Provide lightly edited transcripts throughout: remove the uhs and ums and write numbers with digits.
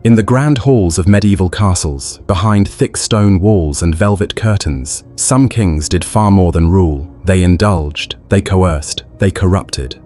In the grand halls of medieval castles, behind thick stone walls and velvet curtains, some kings did far more than rule. They indulged, they coerced, they corrupted.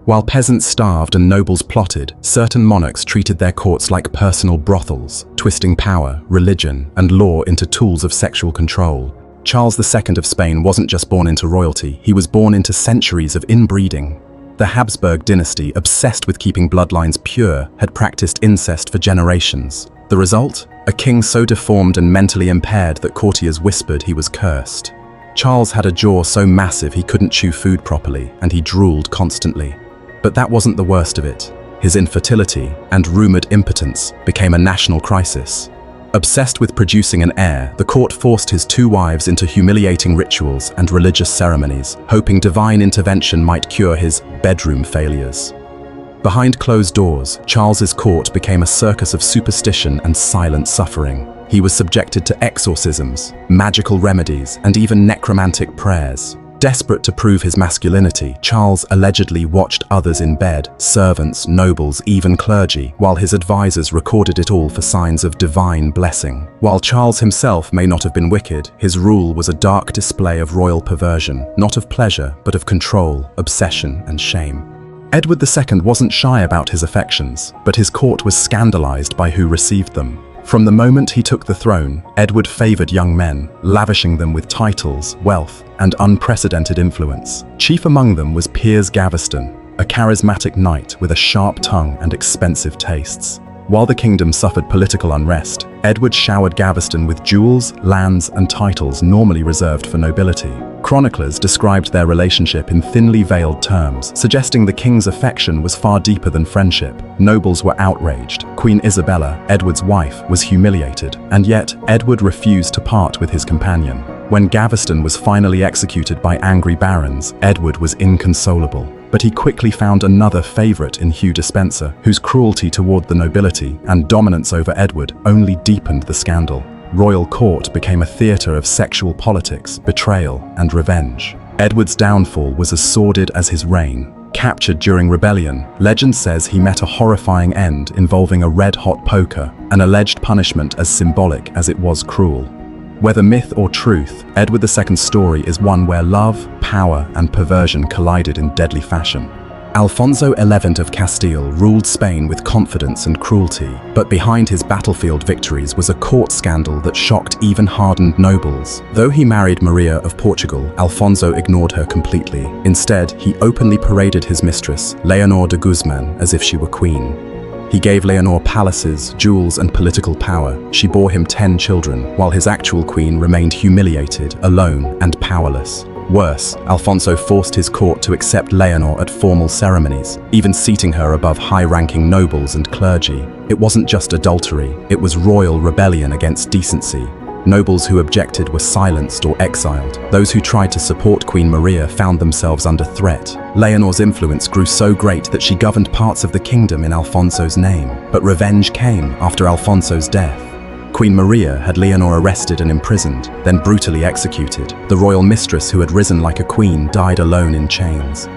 While peasants starved and nobles plotted, certain monarchs treated their courts like personal brothels, twisting power, religion, and law into tools of sexual control. Charles II of Spain wasn't just born into royalty, he was born into centuries of inbreeding. The Habsburg dynasty, obsessed with keeping bloodlines pure, had practiced incest for generations. The result? A king so deformed and mentally impaired that courtiers whispered he was cursed. Charles had a jaw so massive he couldn't chew food properly, and he drooled constantly. But that wasn't the worst of it. His infertility and rumored impotence became a national crisis. Obsessed with producing an heir, the court forced his 2 wives into humiliating rituals and religious ceremonies, hoping divine intervention might cure his bedroom failures. Behind closed doors, Charles's court became a circus of superstition and silent suffering. He was subjected to exorcisms, magical remedies, and even necromantic prayers. Desperate to prove his masculinity, Charles allegedly watched others in bed, servants, nobles, even clergy, while his advisors recorded it all for signs of divine blessing. While Charles himself may not have been wicked, his rule was a dark display of royal perversion, not of pleasure, but of control, obsession, and shame. Edward II wasn't shy about his affections, but his court was scandalized by who received them. From the moment he took the throne, Edward favored young men, lavishing them with titles, wealth, and unprecedented influence. Chief among them was Piers Gaveston, a charismatic knight with a sharp tongue and expensive tastes. While the kingdom suffered political unrest, Edward showered Gaveston with jewels, lands, and titles normally reserved for nobility. Chroniclers described their relationship in thinly veiled terms, suggesting the king's affection was far deeper than friendship. Nobles were outraged. Queen Isabella, Edward's wife, was humiliated, and yet Edward refused to part with his companion. When Gaveston was finally executed by angry barons, Edward was inconsolable. But he quickly found another favorite in Hugh Despencer, whose cruelty toward the nobility and dominance over Edward only deepened the scandal. Royal court became a theater of sexual politics, betrayal, and revenge. Edward's downfall was as sordid as his reign. Captured during rebellion, legend says he met a horrifying end involving a red-hot poker, an alleged punishment as symbolic as it was cruel. Whether myth or truth, Edward II's story is one where love, power, and perversion collided in deadly fashion. Alfonso XI of Castile ruled Spain with confidence and cruelty, but behind his battlefield victories was a court scandal that shocked even hardened nobles. Though he married Maria of Portugal, Alfonso ignored her completely. Instead, he openly paraded his mistress, Leonor de Guzman, as if she were queen. He gave Leonor palaces, jewels, and political power. She bore him 10 children, while his actual queen remained humiliated, alone, and powerless. Worse, Alfonso forced his court to accept Leonor at formal ceremonies, even seating her above high-ranking nobles and clergy. It wasn't just adultery, it was royal rebellion against decency. Nobles who objected were silenced or exiled. Those who tried to support Queen Maria found themselves under threat. Leonor's influence grew so great that she governed parts of the kingdom in Alfonso's name. But revenge came after Alfonso's death. Queen Maria had Leonor arrested and imprisoned, then brutally executed. The royal mistress who had risen like a queen died alone in chains.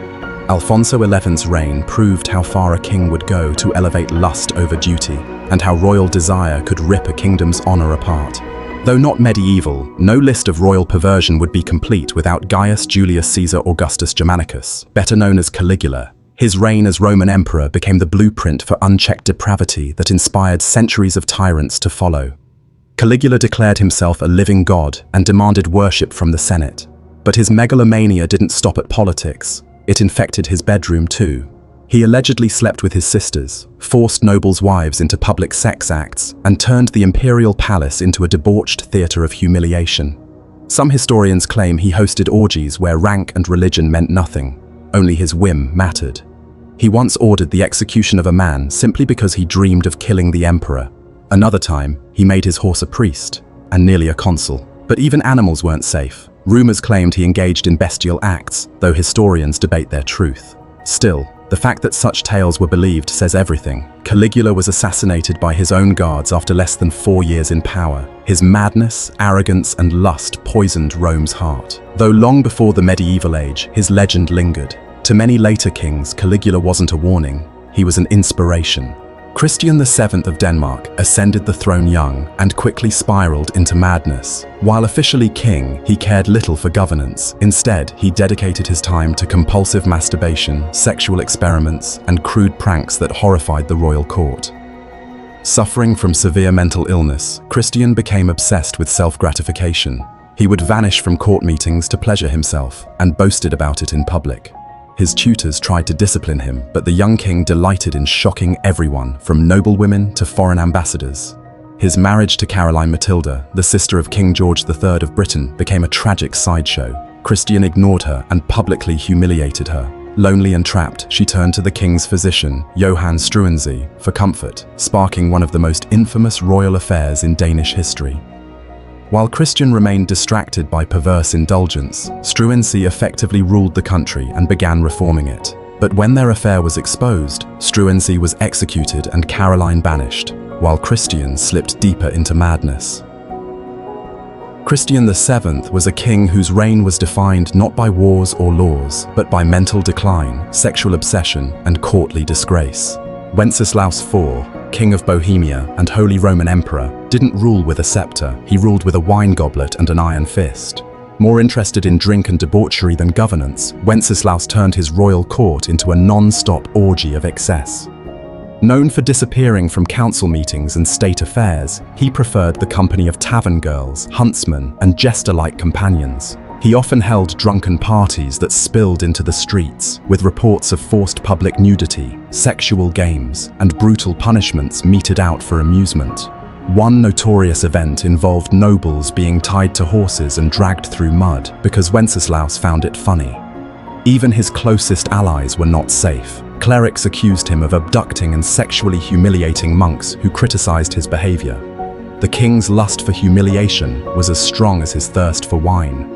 Alfonso XI's reign proved how far a king would go to elevate lust over duty, and how royal desire could rip a kingdom's honor apart. Though not medieval, no list of royal perversion would be complete without Gaius Julius Caesar Augustus Germanicus, better known as Caligula. His reign as Roman emperor became the blueprint for unchecked depravity that inspired centuries of tyrants to follow. Caligula declared himself a living god and demanded worship from the Senate. But his megalomania didn't stop at politics. It infected his bedroom too. He allegedly slept with his sisters, forced nobles' wives into public sex acts, and turned the imperial palace into a debauched theater of humiliation. Some historians claim he hosted orgies where rank and religion meant nothing. Only his whim mattered. He once ordered the execution of a man simply because he dreamed of killing the emperor. Another time, he made his horse a priest, and nearly a consul. But even animals weren't safe. Rumors claimed he engaged in bestial acts, though historians debate their truth. Still, the fact that such tales were believed says everything. Caligula was assassinated by his own guards after less than 4 years in power. His madness, arrogance, and lust poisoned Rome's heart. Though long before the medieval age, his legend lingered. To many later kings, Caligula wasn't a warning, he was an inspiration. Christian VII of Denmark ascended the throne young and quickly spiraled into madness. While officially king, he cared little for governance. Instead, he dedicated his time to compulsive masturbation, sexual experiments, and crude pranks that horrified the royal court. Suffering from severe mental illness, Christian became obsessed with self-gratification. He would vanish from court meetings to pleasure himself and boasted about it in public. His tutors tried to discipline him, but the young king delighted in shocking everyone, from noblewomen to foreign ambassadors. His marriage to Caroline Matilda, the sister of King George III of Britain, became a tragic sideshow. Christian ignored her and publicly humiliated her. Lonely and trapped, she turned to the king's physician, Johan Struensee, for comfort, sparking one of the most infamous royal affairs in Danish history. While Christian remained distracted by perverse indulgence, Struensee effectively ruled the country and began reforming it. But when their affair was exposed, Struensee was executed and Caroline banished, while Christian slipped deeper into madness. Christian VII was a king whose reign was defined not by wars or laws, but by mental decline, sexual obsession, and courtly disgrace. Wenceslaus IV, King of Bohemia and Holy Roman Emperor, didn't rule with a scepter, he ruled with a wine goblet and an iron fist. More interested in drink and debauchery than governance, Wenceslaus turned his royal court into a non-stop orgy of excess. Known for disappearing from council meetings and state affairs, he preferred the company of tavern girls, huntsmen, and jester-like companions. He often held drunken parties that spilled into the streets, with reports of forced public nudity, sexual games, and brutal punishments meted out for amusement. One notorious event involved nobles being tied to horses and dragged through mud because Wenceslaus found it funny. Even his closest allies were not safe. Clerics accused him of abducting and sexually humiliating monks who criticized his behavior. The king's lust for humiliation was as strong as his thirst for wine.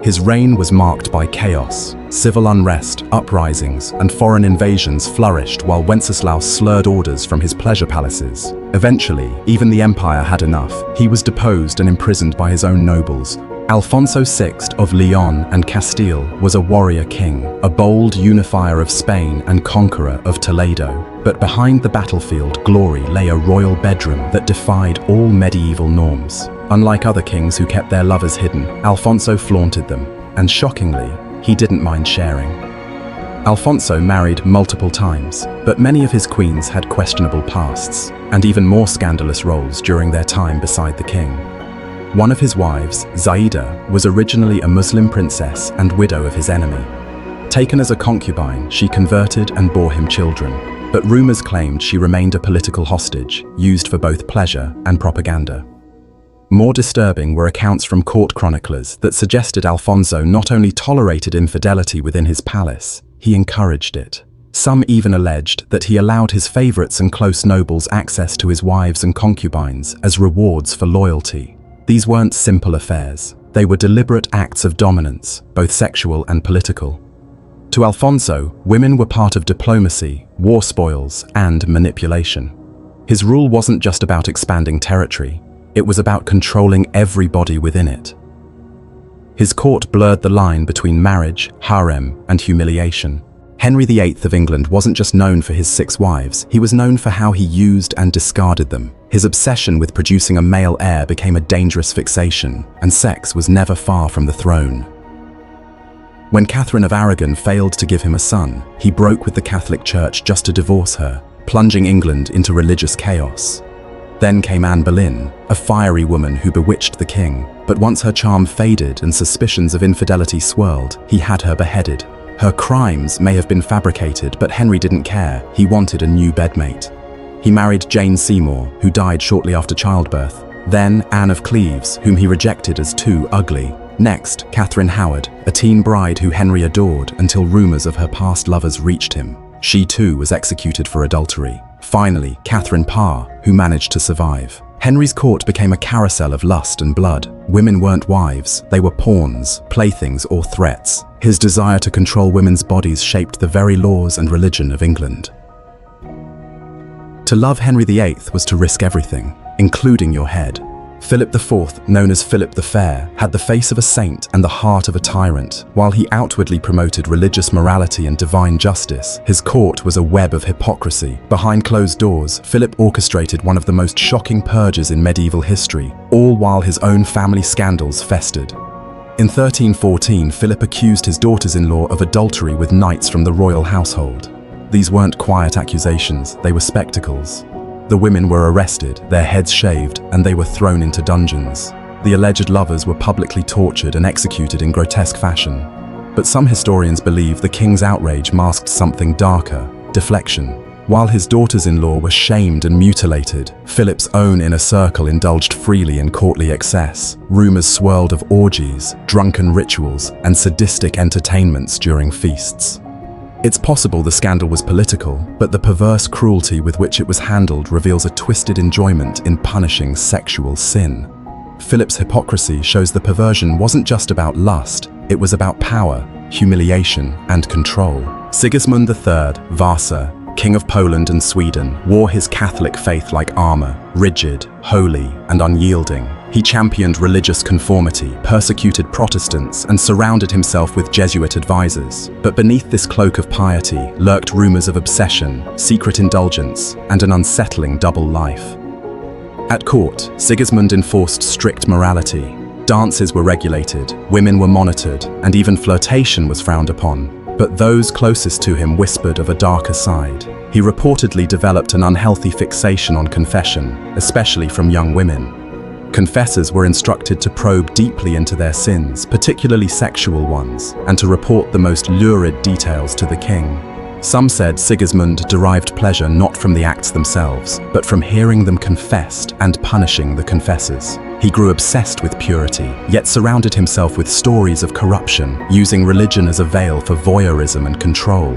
His reign was marked by chaos. Civil unrest, uprisings, and foreign invasions flourished while Wenceslaus slurred orders from his pleasure palaces. Eventually, even the empire had enough. He was deposed and imprisoned by his own nobles. Alfonso VI of Leon and Castile was a warrior king, a bold unifier of Spain and conqueror of Toledo. But behind the battlefield glory lay a royal bedroom that defied all medieval norms. Unlike other kings who kept their lovers hidden, Alfonso flaunted them, and shockingly, he didn't mind sharing. Alfonso married multiple times, but many of his queens had questionable pasts, and even more scandalous roles during their time beside the king. One of his wives, Zaida, was originally a Muslim princess and widow of his enemy. Taken as a concubine, she converted and bore him children, but rumors claimed she remained a political hostage, used for both pleasure and propaganda. More disturbing were accounts from court chroniclers that suggested Alfonso not only tolerated infidelity within his palace, he encouraged it. Some even alleged that he allowed his favorites and close nobles access to his wives and concubines as rewards for loyalty. These weren't simple affairs. They were deliberate acts of dominance, both sexual and political. To Alfonso, women were part of diplomacy, war spoils, and manipulation. His rule wasn't just about expanding territory. It was about controlling everybody within it. His court blurred the line between marriage, harem, and humiliation. Henry VIII of England wasn't just known for his 6 wives, he was known for how he used and discarded them. His obsession with producing a male heir became a dangerous fixation, and sex was never far from the throne. When Catherine of Aragon failed to give him a son, he broke with the Catholic Church just to divorce her, plunging England into religious chaos. Then came Anne Boleyn, a fiery woman who bewitched the king, but once her charm faded and suspicions of infidelity swirled, he had her beheaded. Her crimes may have been fabricated, but Henry didn't care. He wanted a new bedmate. He married Jane Seymour, who died shortly after childbirth. Then Anne of Cleves, whom he rejected as too ugly. Next, Catherine Howard, a teen bride who Henry adored until rumors of her past lovers reached him. She too was executed for adultery. Finally, Catherine Parr, who managed to survive. Henry's court became a carousel of lust and blood. Women weren't wives, they were pawns, playthings, or threats. His desire to control women's bodies shaped the very laws and religion of England. To love Henry VIII was to risk everything, including your head. Philip IV, known as Philip the Fair, had the face of a saint and the heart of a tyrant. While he outwardly promoted religious morality and divine justice, his court was a web of hypocrisy. Behind closed doors, Philip orchestrated one of the most shocking purges in medieval history, all while his own family scandals festered. In 1314, Philip accused his daughters-in-law of adultery with knights from the royal household. These weren't quiet accusations, they were spectacles. The women were arrested, their heads shaved, and they were thrown into dungeons. The alleged lovers were publicly tortured and executed in grotesque fashion. But some historians believe the king's outrage masked something darker: deflection. While his daughters-in-law were shamed and mutilated, Philip's own inner circle indulged freely in courtly excess. Rumors swirled of orgies, drunken rituals, and sadistic entertainments during feasts. It's possible the scandal was political, but the perverse cruelty with which it was handled reveals a twisted enjoyment in punishing sexual sin. Philip's hypocrisy shows the perversion wasn't just about lust, it was about power, humiliation, and control. Sigismund III, Vasa, King of Poland and Sweden, wore his Catholic faith like armor, rigid, holy, and unyielding. He championed religious conformity, persecuted Protestants, and surrounded himself with Jesuit advisors. But beneath this cloak of piety lurked rumors of obsession, secret indulgence, and an unsettling double life. At court, Sigismund enforced strict morality. Dances were regulated, women were monitored, and even flirtation was frowned upon. But those closest to him whispered of a darker side. He reportedly developed an unhealthy fixation on confession, especially from young women. Confessors were instructed to probe deeply into their sins, particularly sexual ones, and to report the most lurid details to the king. Some said Sigismund derived pleasure not from the acts themselves, but from hearing them confessed and punishing the confessors. He grew obsessed with purity, yet surrounded himself with stories of corruption, using religion as a veil for voyeurism and control.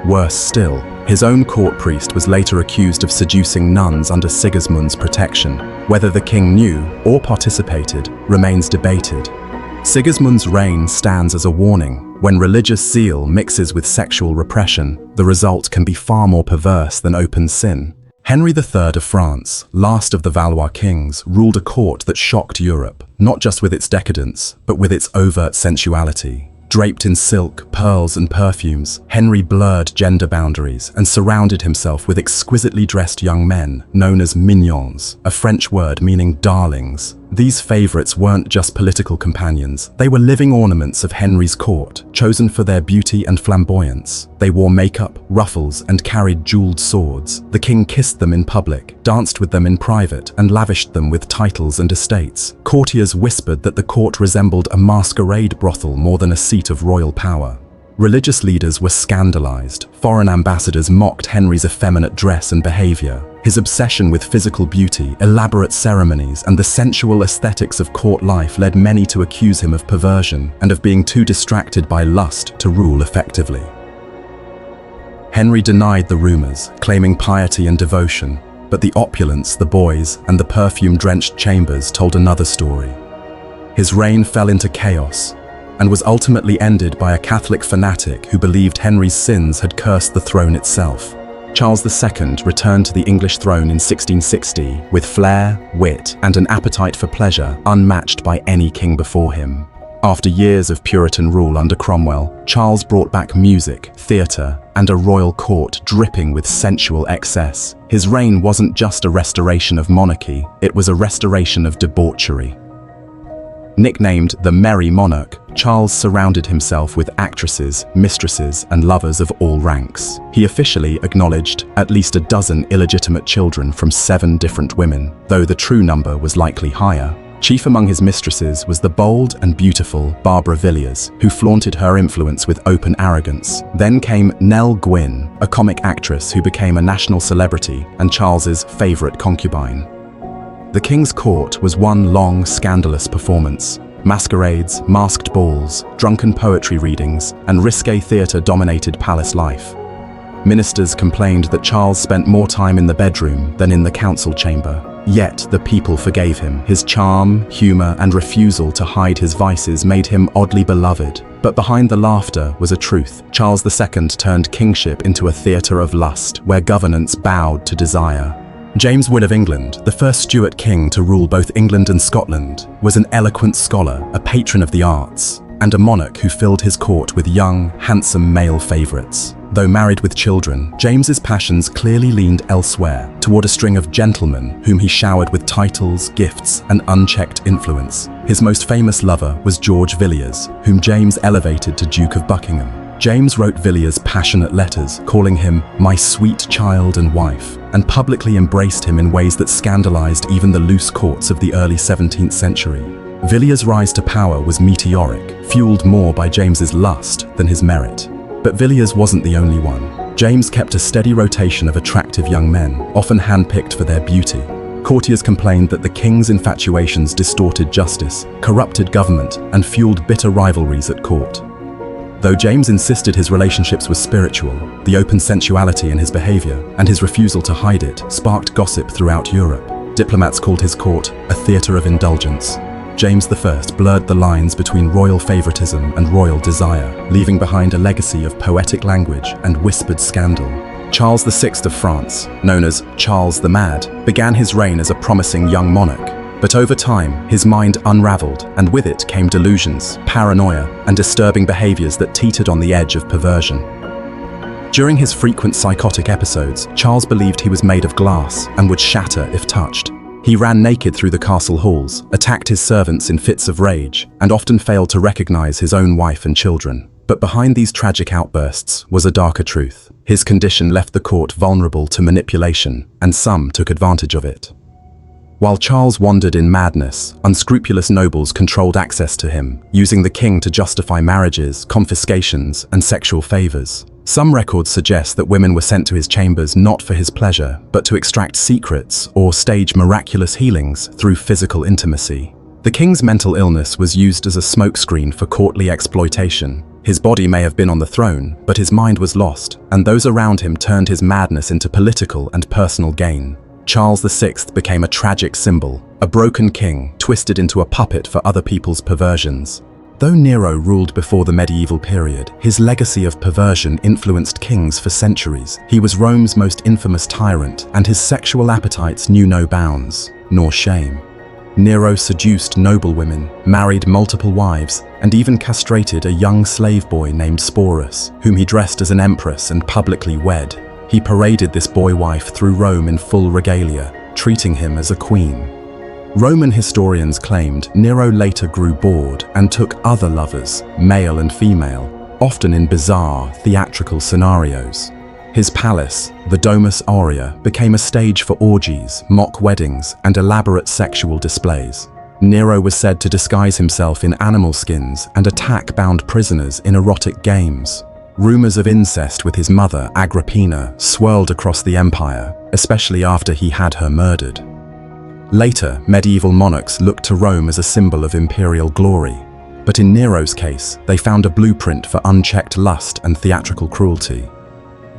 Worse still, his own court priest was later accused of seducing nuns under Sigismund's protection. Whether the king knew or participated remains debated. Sigismund's reign stands as a warning. When religious zeal mixes with sexual repression, the result can be far more perverse than open sin. Henry III of France, last of the Valois kings, ruled a court that shocked Europe, not just with its decadence, but with its overt sensuality. Draped in silk, pearls, and perfumes, Henry blurred gender boundaries and surrounded himself with exquisitely dressed young men, known as mignons, a French word meaning darlings. These favorites weren't just political companions, they were living ornaments of Henry's court, chosen for their beauty and flamboyance. They wore makeup, ruffles, and carried jeweled swords. The king kissed them in public, danced with them in private, and lavished them with titles and estates. Courtiers whispered that the court resembled a masquerade brothel more than a seat of royal power. Religious leaders were scandalized. Foreign ambassadors mocked Henry's effeminate dress and behavior. His obsession with physical beauty, elaborate ceremonies, and the sensual aesthetics of court life led many to accuse him of perversion and of being too distracted by lust to rule effectively. Henry denied the rumors, claiming piety and devotion, but the opulence, the boys, and the perfume-drenched chambers told another story. His reign fell into chaos, and was ultimately ended by a Catholic fanatic who believed Henry's sins had cursed the throne itself. Charles II returned to the English throne in 1660 with flair, wit, and an appetite for pleasure unmatched by any king before him. After years of Puritan rule under Cromwell, Charles brought back music, theatre, and a royal court dripping with sensual excess. His reign wasn't just a restoration of monarchy, it was a restoration of debauchery. Nicknamed the Merry Monarch, Charles surrounded himself with actresses, mistresses, and lovers of all ranks. He officially acknowledged at least a dozen illegitimate children from 7 different women, though the true number was likely higher. Chief among his mistresses was the bold and beautiful Barbara Villiers, who flaunted her influence with open arrogance. Then came Nell Gwynn, a comic actress who became a national celebrity and Charles's favorite concubine. The king's court was one long, scandalous performance. Masquerades, masked balls, drunken poetry readings, and risque theatre dominated palace life. Ministers complained that Charles spent more time in the bedroom than in the council chamber. Yet the people forgave him. His charm, humor, and refusal to hide his vices made him oddly beloved. But behind the laughter was a truth. Charles II turned kingship into a theatre of lust, where governance bowed to desire. James I of England, the first Stuart king to rule both England and Scotland, was an eloquent scholar, a patron of the arts, and a monarch who filled his court with young, handsome male favourites. Though married with children, James's passions clearly leaned elsewhere, toward a string of gentlemen whom he showered with titles, gifts, and unchecked influence. His most famous lover was George Villiers, whom James elevated to Duke of Buckingham. James wrote Villiers passionate letters, calling him "my sweet child and wife," and publicly embraced him in ways that scandalized even the loose courts of the early 17th century. Villiers' rise to power was meteoric, fueled more by James's lust than his merit. But Villiers wasn't the only one. James kept a steady rotation of attractive young men, often handpicked for their beauty. Courtiers complained that the king's infatuations distorted justice, corrupted government, and fueled bitter rivalries at court. Though James insisted his relationships were spiritual, the open sensuality in his behavior and his refusal to hide it sparked gossip throughout Europe. Diplomats called his court a theatre of indulgence. James I blurred the lines between royal favoritism and royal desire, leaving behind a legacy of poetic language and whispered scandal. Charles VI of France, known as Charles the Mad, began his reign as a promising young monarch. But over time, his mind unraveled, and with it came delusions, paranoia, and disturbing behaviors that teetered on the edge of perversion. During his frequent psychotic episodes, Charles believed he was made of glass and would shatter if touched. He ran naked through the castle halls, attacked his servants in fits of rage, and often failed to recognize his own wife and children. But behind these tragic outbursts was a darker truth. His condition left the court vulnerable to manipulation, and some took advantage of it. While Charles wandered in madness, unscrupulous nobles controlled access to him, using the king to justify marriages, confiscations, and sexual favors. Some records suggest that women were sent to his chambers not for his pleasure, but to extract secrets or stage miraculous healings through physical intimacy. The king's mental illness was used as a smokescreen for courtly exploitation. His body may have been on the throne, but his mind was lost, and those around him turned his madness into political and personal gain. Charles VI became a tragic symbol, a broken king twisted into a puppet for other people's perversions. Though Nero ruled before the medieval period, his legacy of perversion influenced kings for centuries. He was Rome's most infamous tyrant, and his sexual appetites knew no bounds, nor shame. Nero seduced noble women, married multiple wives, and even castrated a young slave boy named Sporus, whom he dressed as an empress and publicly wed. He paraded this boy wife through Rome in full regalia, treating him as a queen. Roman historians claimed Nero later grew bored and took other lovers, male and female, often in bizarre, theatrical scenarios. His palace, the Domus Aurea, became a stage for orgies, mock weddings, and elaborate sexual displays. Nero was said to disguise himself in animal skins and attack bound prisoners in erotic games. Rumors of incest with his mother, Agrippina, swirled across the empire, especially after he had her murdered. Later, medieval monarchs looked to Rome as a symbol of imperial glory. But in Nero's case, they found a blueprint for unchecked lust and theatrical cruelty.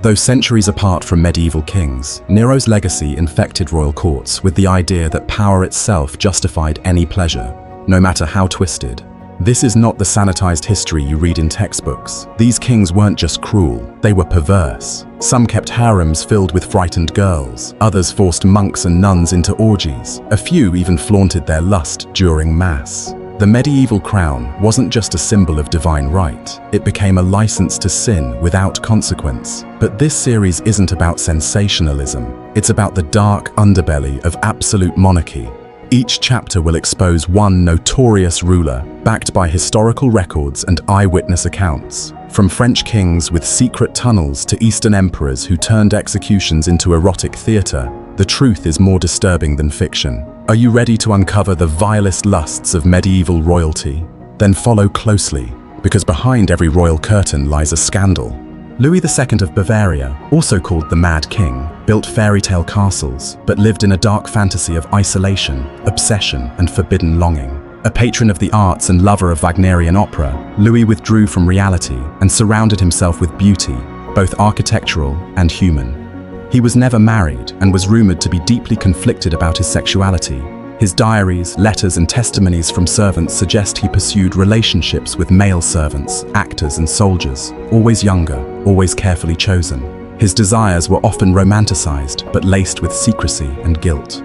Though centuries apart from medieval kings, Nero's legacy infected royal courts with the idea that power itself justified any pleasure, no matter how twisted. This is not the sanitized history you read in textbooks. These kings weren't just cruel, they were perverse. Some kept harems filled with frightened girls, others forced monks and nuns into orgies, a few even flaunted their lust during mass. The medieval crown wasn't just a symbol of divine right, it became a license to sin without consequence. But this series isn't about sensationalism, it's about the dark underbelly of absolute monarchy. Each chapter will expose one notorious ruler, backed by historical records and eyewitness accounts. From French kings with secret tunnels to Eastern emperors who turned executions into erotic theater, the truth is more disturbing than fiction. Are you ready to uncover the vilest lusts of medieval royalty? Then follow closely, because behind every royal curtain lies a scandal. Louis II of Bavaria, also called the Mad King, built fairy tale castles, but lived in a dark fantasy of isolation, obsession, and forbidden longing. A patron of the arts and lover of Wagnerian opera, Louis withdrew from reality and surrounded himself with beauty, both architectural and human. He was never married and was rumored to be deeply conflicted about his sexuality. His diaries, letters, and testimonies from servants suggest he pursued relationships with male servants, actors, and soldiers, always younger, always carefully chosen. His desires were often romanticized, but laced with secrecy and guilt.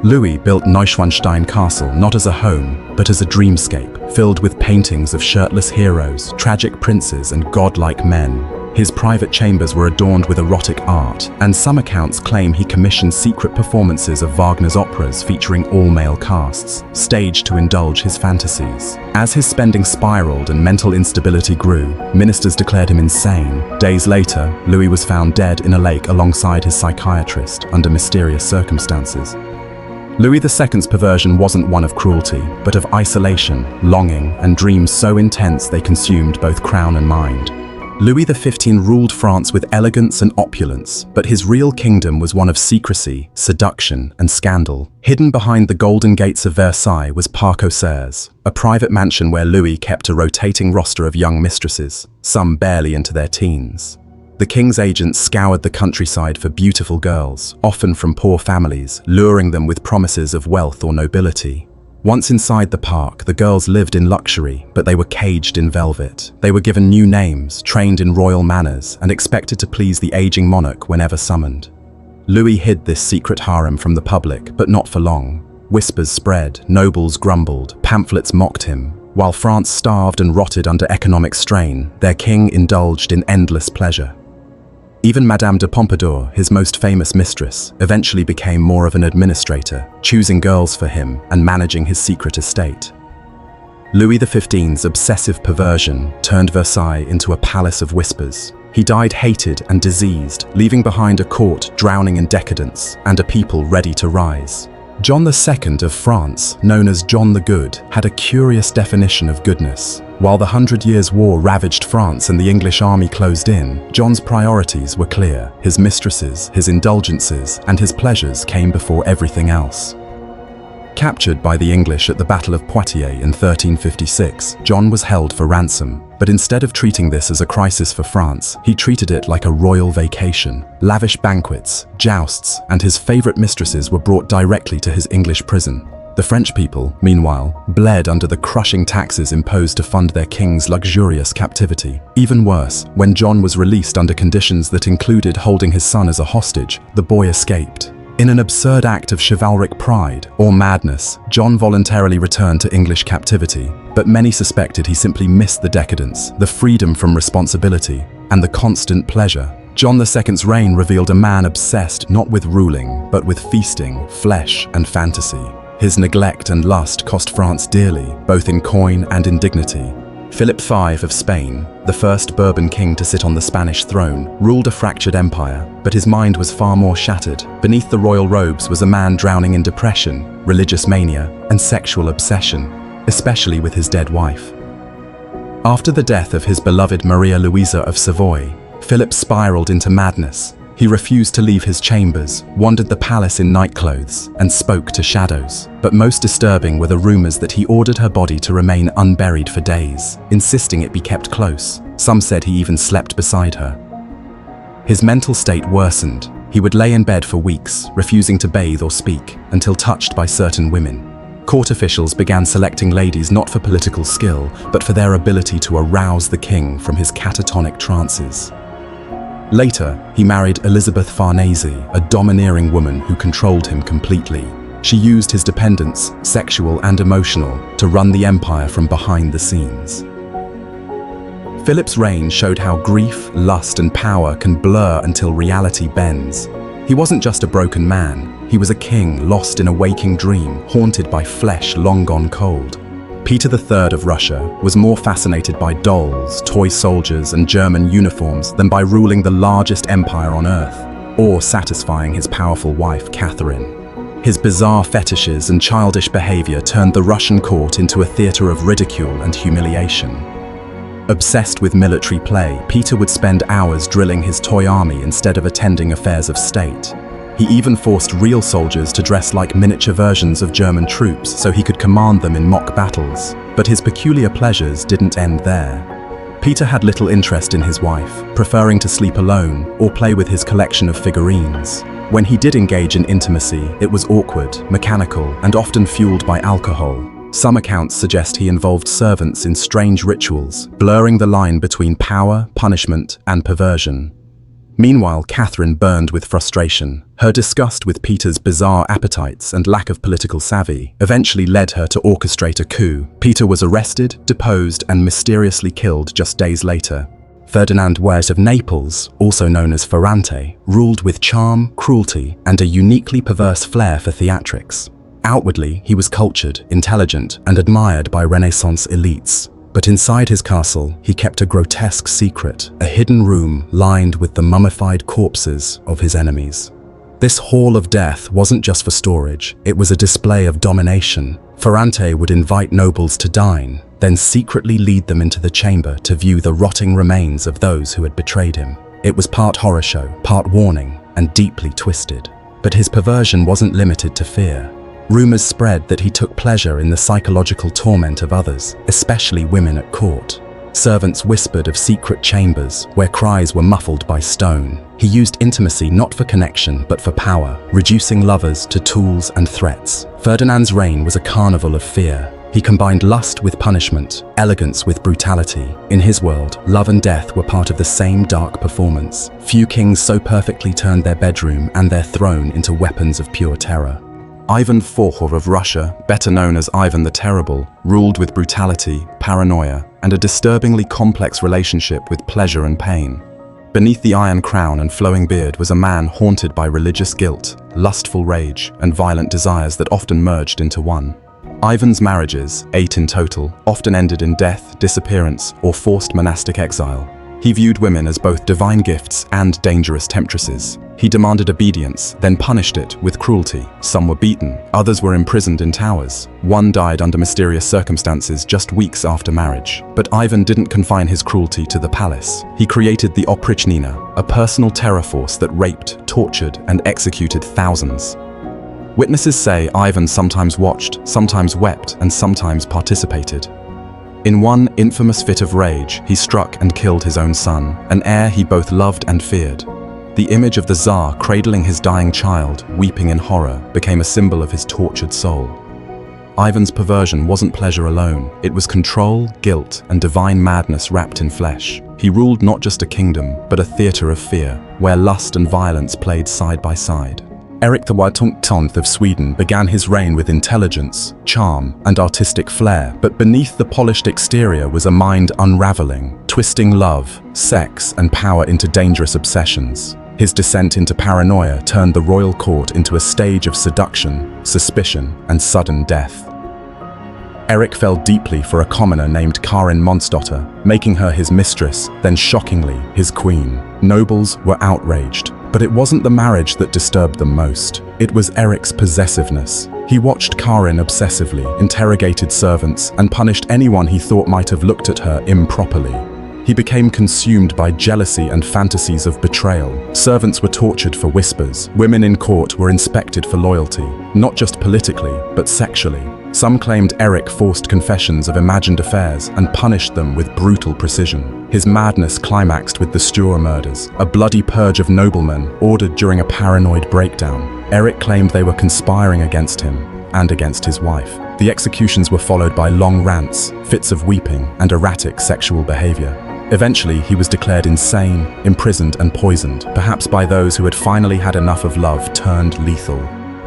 Louis built Neuschwanstein Castle not as a home, but as a dreamscape, filled with paintings of shirtless heroes, tragic princes, and godlike men. His private chambers were adorned with erotic art, and some accounts claim he commissioned secret performances of Wagner's operas featuring all-male casts, staged to indulge his fantasies. As his spending spiraled and mental instability grew, ministers declared him insane. Days later, Louis was found dead in a lake alongside his psychiatrist under mysterious circumstances. Louis II's perversion wasn't one of cruelty, but of isolation, longing, and dreams so intense they consumed both crown and mind. Louis XV ruled France with elegance and opulence, but his real kingdom was one of secrecy, seduction, and scandal. Hidden behind the golden gates of Versailles was Parc aux Cerfs, a private mansion where Louis kept a rotating roster of young mistresses, some barely into their teens. The king's agents scoured the countryside for beautiful girls, often from poor families, luring them with promises of wealth or nobility. Once inside the park, the girls lived in luxury, but they were caged in velvet. They were given new names, trained in royal manners, and expected to please the aging monarch whenever summoned. Louis hid this secret harem from the public, but not for long. Whispers spread, nobles grumbled, pamphlets mocked him. While France starved and rotted under economic strain, their king indulged in endless pleasure. Even Madame de Pompadour, his most famous mistress, eventually became more of an administrator, choosing girls for him and managing his secret estate. Louis XV's obsessive perversion turned Versailles into a palace of whispers. He died hated and diseased, leaving behind a court drowning in decadence and a people ready to rise. John II of France, known as John the Good, had a curious definition of goodness. While the 100 Years' War ravaged France and the English army closed in, John's priorities were clear. His mistresses, his indulgences, and his pleasures came before everything else. Captured by the English at the Battle of Poitiers in 1356, John was held for ransom. But instead of treating this as a crisis for France, he treated it like a royal vacation. Lavish banquets, jousts, and his favorite mistresses were brought directly to his English prison. The French people, meanwhile, bled under the crushing taxes imposed to fund their king's luxurious captivity. Even worse, when John was released under conditions that included holding his son as a hostage, the boy escaped. In an absurd act of chivalric pride or madness, John voluntarily returned to English captivity, but many suspected he simply missed the decadence, the freedom from responsibility, and the constant pleasure. John II's reign revealed a man obsessed not with ruling, but with feasting, flesh, and fantasy. His neglect and lust cost France dearly, both in coin and in dignity. Philip V of Spain, the first Bourbon king to sit on the Spanish throne, ruled a fractured empire, but his mind was far more shattered. Beneath the royal robes was a man drowning in depression, religious mania, and sexual obsession, especially with his dead wife. After the death of his beloved Maria Louisa of Savoy, Philip spiraled into madness. He refused to leave his chambers, wandered the palace in nightclothes, and spoke to shadows. But most disturbing were the rumors that he ordered her body to remain unburied for days, insisting it be kept close. Some said he even slept beside her. His mental state worsened. He would lay in bed for weeks, refusing to bathe or speak, until touched by certain women. Court officials began selecting ladies not for political skill, but for their ability to arouse the king from his catatonic trances. Later, he married Elizabeth Farnese, a domineering woman who controlled him completely. She used his dependence, sexual and emotional, to run the empire from behind the scenes. Philip's reign showed how grief, lust, and power can blur until reality bends. He wasn't just a broken man, he was a king lost in a waking dream, haunted by flesh long gone cold. Peter III of Russia was more fascinated by dolls, toy soldiers, and German uniforms than by ruling the largest empire on earth, or satisfying his powerful wife, Catherine. His bizarre fetishes and childish behavior turned the Russian court into a theater of ridicule and humiliation. Obsessed with military play, Peter would spend hours drilling his toy army instead of attending affairs of state. He even forced real soldiers to dress like miniature versions of German troops so he could command them in mock battles. But his peculiar pleasures didn't end there. Peter had little interest in his wife, preferring to sleep alone or play with his collection of figurines. When he did engage in intimacy, it was awkward, mechanical, and often fueled by alcohol. Some accounts suggest he involved servants in strange rituals, blurring the line between power, punishment, and perversion. Meanwhile, Catherine burned with frustration. Her disgust with Peter's bizarre appetites and lack of political savvy eventually led her to orchestrate a coup. Peter was arrested, deposed, and mysteriously killed just days later. Ferdinand Wert of Naples, also known as Ferrante, ruled with charm, cruelty, and a uniquely perverse flair for theatrics. Outwardly, he was cultured, intelligent, and admired by Renaissance elites. But inside his castle, he kept a grotesque secret, a hidden room lined with the mummified corpses of his enemies. This hall of death wasn't just for storage, it was a display of domination. Ferrante would invite nobles to dine, then secretly lead them into the chamber to view the rotting remains of those who had betrayed him. It was part horror show, part warning, and deeply twisted. But his perversion wasn't limited to fear. Rumors spread that he took pleasure in the psychological torment of others, especially women at court. Servants whispered of secret chambers where cries were muffled by stone. He used intimacy not for connection but for power, reducing lovers to tools and threats. Ferdinand's reign was a carnival of fear. He combined lust with punishment, elegance with brutality. In his world, love and death were part of the same dark performance. Few kings so perfectly turned their bedroom and their throne into weapons of pure terror. Ivan IV of Russia, better known as Ivan the Terrible, ruled with brutality, paranoia, and a disturbingly complex relationship with pleasure and pain. Beneath the iron crown and flowing beard was a man haunted by religious guilt, lustful rage, and violent desires that often merged into one. Ivan's marriages, 8 in total, often ended in death, disappearance, or forced monastic exile. He viewed women as both divine gifts and dangerous temptresses. He demanded obedience, then punished it with cruelty. Some were beaten, others were imprisoned in towers. One died under mysterious circumstances just weeks after marriage. But Ivan didn't confine his cruelty to the palace. He created the Oprichnina, a personal terror force that raped, tortured, and executed thousands. Witnesses say Ivan sometimes watched, sometimes wept, and sometimes participated. In one infamous fit of rage, he struck and killed his own son, an heir he both loved and feared. The image of the Tsar cradling his dying child, weeping in horror, became a symbol of his tortured soul. Ivan's perversion wasn't pleasure alone. It was control, guilt, and divine madness wrapped in flesh. He ruled not just a kingdom, but a theater of fear, where lust and violence played side by side. Erik the White-Tongued of Sweden began his reign with intelligence, charm, and artistic flair, but beneath the polished exterior was a mind unraveling, twisting love, sex, and power into dangerous obsessions. His descent into paranoia turned the royal court into a stage of seduction, suspicion, and sudden death. Erik fell deeply for a commoner named Karin Monsdotter, making her his mistress, then shockingly, his queen. Nobles were outraged. But it wasn't the marriage that disturbed them most. It was Erik's possessiveness. He watched Karin obsessively, interrogated servants, and punished anyone he thought might have looked at her improperly. He became consumed by jealousy and fantasies of betrayal. Servants were tortured for whispers. Women in court were inspected for loyalty, not just politically, but sexually. Some claimed Erik forced confessions of imagined affairs and punished them with brutal precision. His madness climaxed with the Sture murders, a bloody purge of noblemen ordered during a paranoid breakdown. Erik claimed they were conspiring against him and against his wife. The executions were followed by long rants, fits of weeping, and erratic sexual behavior. Eventually, he was declared insane, imprisoned, and poisoned, perhaps by those who had finally had enough of love turned lethal.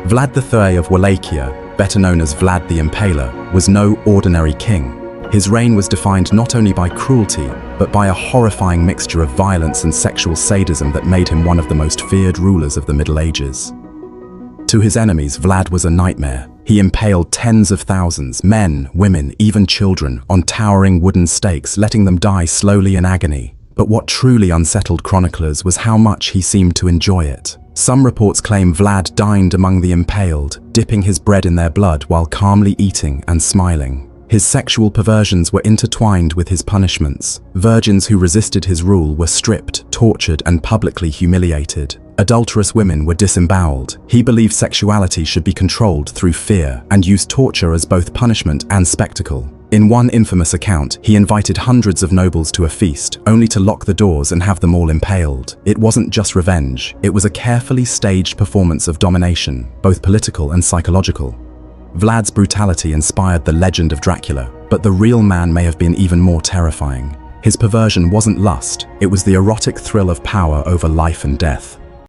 Vlad III of Wallachia, better known as Vlad the Impaler, was no ordinary king. His reign was defined not only by cruelty, but by a horrifying mixture of violence and sexual sadism that made him one of the most feared rulers of the Middle Ages. To his enemies, Vlad was a nightmare. He impaled tens of thousands, men, women, even children, on towering wooden stakes, letting them die slowly in agony. But what truly unsettled chroniclers was how much he seemed to enjoy it. Some reports claim Vlad dined among the impaled, dipping his bread in their blood while calmly eating and smiling. His sexual perversions were intertwined with his punishments. Virgins who resisted his rule were stripped, tortured, and publicly humiliated. Adulterous women were disemboweled. He believed sexuality should be controlled through fear and used torture as both punishment and spectacle. In one infamous account, he invited hundreds of nobles to a feast, only to lock the doors and have them all impaled. It wasn't just revenge, it was a carefully staged performance of domination, both political and psychological. Vlad's brutality inspired the legend of Dracula, but the real man may have been even more terrifying. His perversion wasn't lust, it was the erotic thrill of power over life and death.